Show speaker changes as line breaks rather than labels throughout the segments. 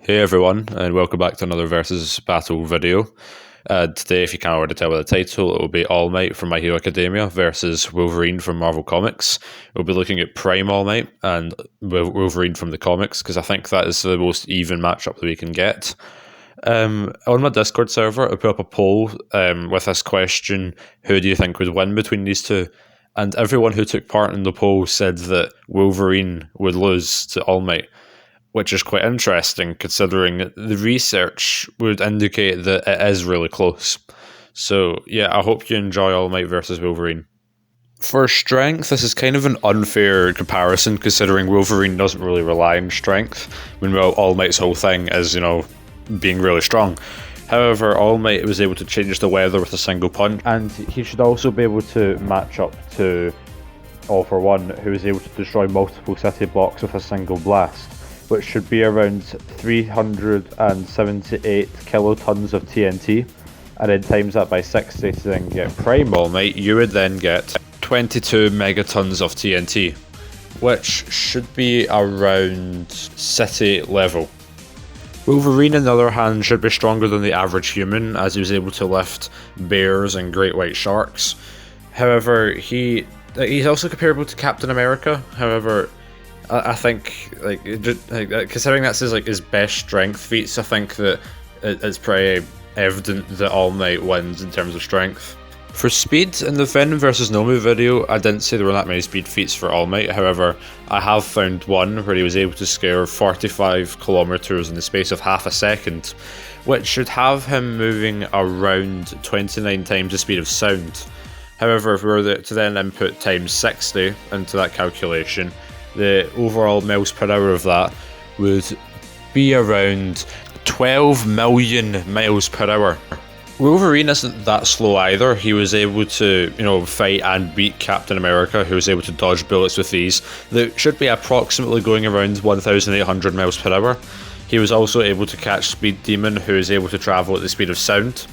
Hey everyone, and welcome back to another versus battle video. Today, if you can't already tell by the title, it will be All Might from My Hero Academia versus Wolverine from Marvel Comics. We'll be looking at Prime All Might and Wolverine from the comics, because I think that is the most even matchup that we can get. On my Discord server, I put up a poll with this question: who do you think would win between these two? And everyone who took part in the poll said that Wolverine would lose to All Might, which is quite interesting considering the research would indicate that it is really close. So yeah, I hope you enjoy All Might versus Wolverine. For strength, this is kind of an unfair comparison considering Wolverine doesn't really rely on strength, meanwhile All Might's whole thing is, being really strong. However, All Might was able to change the weather with a single punch, and he should also be able to match up to All For One, who is able to destroy multiple city blocks with a single blast, which should be around 378 kilotons of TNT, and then times that by 60 to then get Prime All Might, you would then get 22 megatons of TNT, which should be around city level. Wolverine, on the other hand, should be stronger than the average human, as he was able to lift bears and great white sharks. However, he's also comparable to Captain America. However, I think, considering that's his best strength feats, I think that it's pretty evident that All Might wins in terms of strength. For speed, in the Venom vs. Nomu video, I didn't say there were that many speed feats for All Might. However, I have found one where he was able to scale 45 kilometers in the space of half a second, which should have him moving around 29 times the speed of sound. However, if we were to then input times 60 into that calculation, the overall miles per hour of that would be around 12 million miles per hour. Wolverine isn't that slow either. He was able to, fight and beat Captain America, who was able to dodge bullets with these that should be approximately going around 1,800 miles per hour. He was also able to catch Speed Demon, who is able to travel at the speed of sound.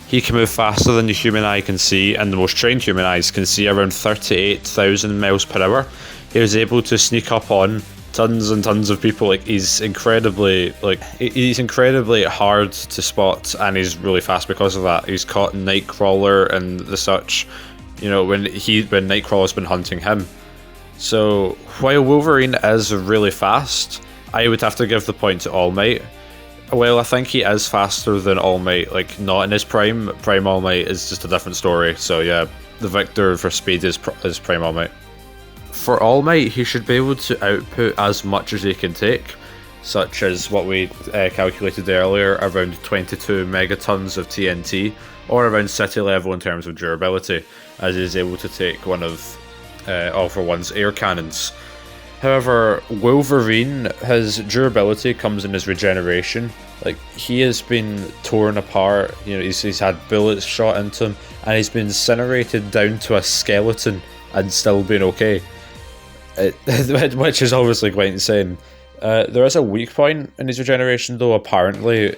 He can move faster than the human eye can see, and the most trained human eyes can see around 38,000 miles per hour. He was able to sneak up on tons and tons of people. He's incredibly hard to spot, and he's really fast because of that. He's caught Nightcrawler and the such, when Nightcrawler's been hunting him. So while Wolverine is really fast, I would have to give the point to All Might. Well, I think he is faster than All Might, not in his prime. Prime All Might is just a different story. So yeah, the victor for speed is Prime All Might. For All Might, he should be able to output as much as he can take, such as what we calculated earlier, around 22 megatons of TNT, or around city level in terms of durability, as he is able to take one of All For One's air cannons. However, Wolverine, his durability comes in his regeneration. He has been torn apart, he's had bullets shot into him, and he's been incinerated down to a skeleton and still been okay. Which is obviously quite insane. There is a weak point in his regeneration, though. Apparently,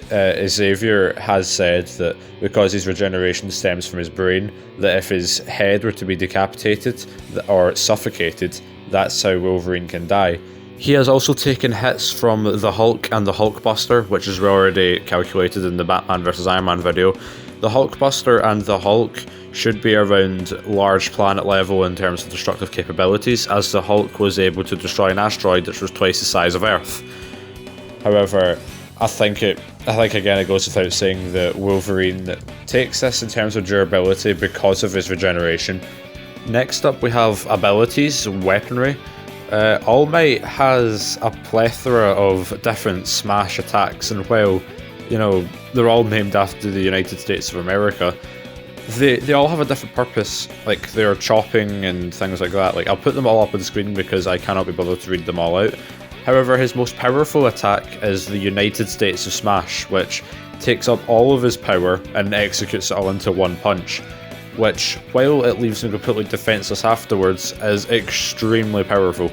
Xavier has said that because his regeneration stems from his brain, that if his head were to be decapitated or suffocated, that's how Wolverine can die. He has also taken hits from the Hulk and the Hulkbuster, which is already calculated in the Batman vs. Iron Man video. The Hulkbuster and the Hulk should be around large planet level in terms of destructive capabilities, as the Hulk was able to destroy an asteroid which was twice the size of Earth. However, I think again it goes without saying that Wolverine takes this in terms of durability because of his regeneration. Next up we have abilities, weaponry. All Might has a plethora of different smash attacks, and while they're all named after the United States of America, they all have a different purpose. They're chopping and things like that. I'll put them all up on the screen because I cannot be bothered to read them all out. However, his most powerful attack is the United States of Smash, which takes up all of his power and executes it all into one punch, which, while it leaves him completely defenseless afterwards, is extremely powerful.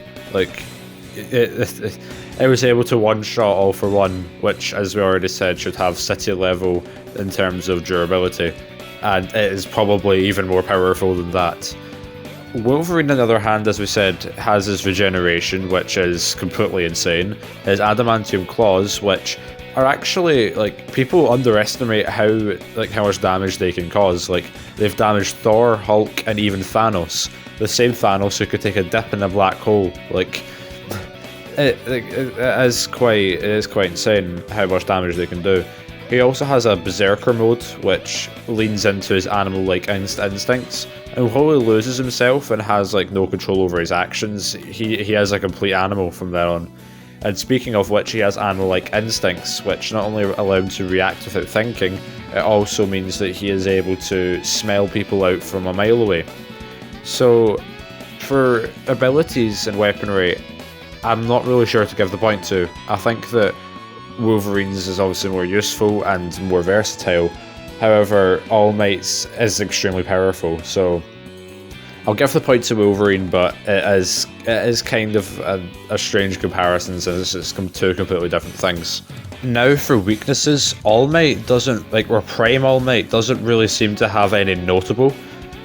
It was able to one-shot All For One, which, as we already said, should have city level in terms of durability, and it is probably even more powerful than that. Wolverine, on the other hand, as we said, has his regeneration, which is completely insane. His adamantium claws, which are actually, like, people underestimate how much damage they can cause. Like, they've damaged Thor, Hulk, and even Thanos. The same Thanos who could take a dip in a black hole. Like, it is quite insane how much damage they can do. He also has a Berserker mode, which leans into his animal-like instincts, and while he loses himself and has like no control over his actions, he has a complete animal from then on. And speaking of which, he has animal-like instincts, which not only allow him to react without thinking, it also means that he is able to smell people out from a mile away. So, for abilities and weaponry, I'm not really sure to give the point to. I think that Wolverine's is obviously more useful and more versatile. However, All Might's is extremely powerful, so I'll give the point to Wolverine, but it is kind of a strange comparison since it's two completely different things. Now for weaknesses, All Might doesn't, or Prime All Might doesn't really seem to have any notable.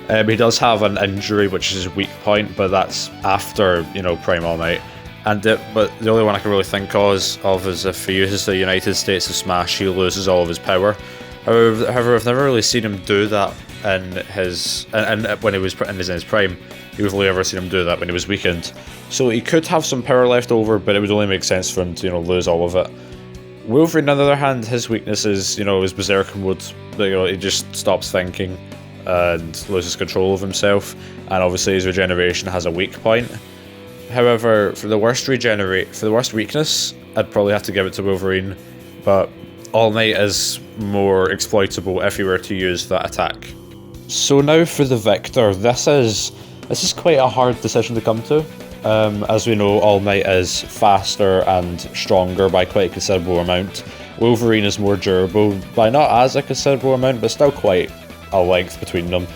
He does have an injury, which is his weak point, but that's after, Prime All Might. But the only one I can really think of is if he uses the United States of Smash, he loses all of his power. However, I've never really seen him do that in his when he was in his prime. You've only ever seen him do that when he was weakened. So he could have some power left over, but it would only make sense for him to lose all of it. Wolverine, on the other hand, his weakness is his Berserker mode. He just stops thinking and loses control of himself, and obviously his regeneration has a weak point. However, for the worst weakness, I'd probably have to give it to Wolverine, but All Might is more exploitable if he were to use that attack. So now for the Victor, this is quite a hard decision to come to. As we know, All Might is faster and stronger by quite a considerable amount. Wolverine is more durable by not as a considerable amount, but still quite a length between them,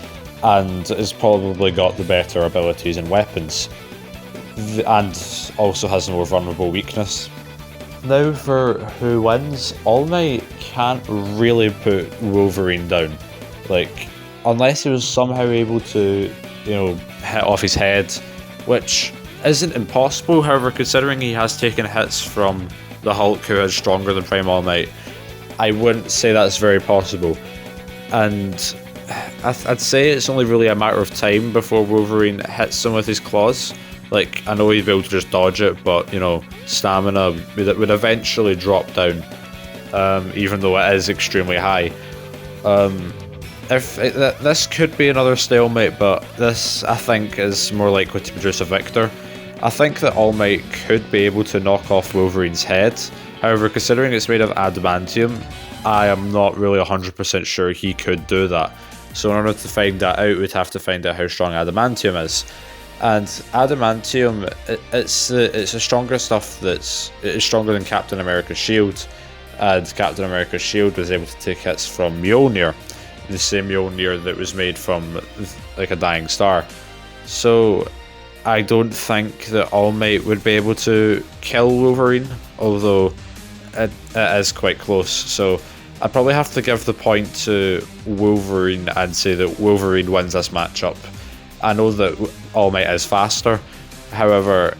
and has probably got the better abilities and weapons, and also has a more vulnerable weakness. Now for who wins, All Might can't really put Wolverine down. Unless he was somehow able to, hit off his head, which isn't impossible. However, considering he has taken hits from the Hulk, who is stronger than Prime All Might, I wouldn't say that's very possible. And I'd say it's only really a matter of time before Wolverine hits him with his claws. I know he'd be able to just dodge it, but, stamina would eventually drop down, even though it is extremely high. This could be another stalemate, but this, I think, is more likely to produce a victor. I think that All Might could be able to knock off Wolverine's head. However, considering it's made of adamantium, I am not really 100% sure he could do that. So in order to find that out, we'd have to find out how strong adamantium is. And adamantium, it's a stronger stuff it's stronger than Captain America's shield, and Captain America's shield was able to take hits from Mjolnir, the same Mjolnir that was made from a dying star. So I don't think that All Might would be able to kill Wolverine, although it is quite close. So I'd probably have to give the point to Wolverine and say that Wolverine wins this matchup. I know that All Might is faster, however,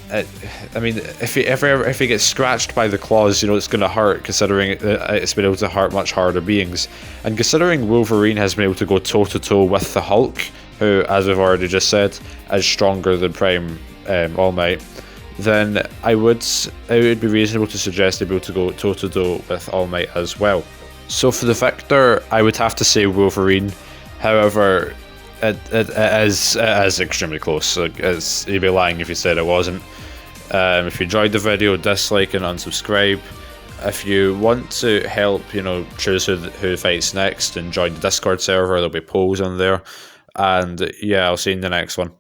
if he gets scratched by the claws, it's going to hurt, considering it's been able to hurt much harder beings. And considering Wolverine has been able to go toe-to-toe with the Hulk, who, as we've already just said, is stronger than Prime All Might, then it would be reasonable to suggest he'd be able to go toe-to-toe with All Might as well. So for the victor, I would have to say Wolverine. However, it is extremely close. You'd be lying if you said it wasn't. If you enjoyed the video, dislike and unsubscribe. If you want to help, choose who fights next, and join the Discord server, there'll be polls on there. And yeah, I'll see you in the next one.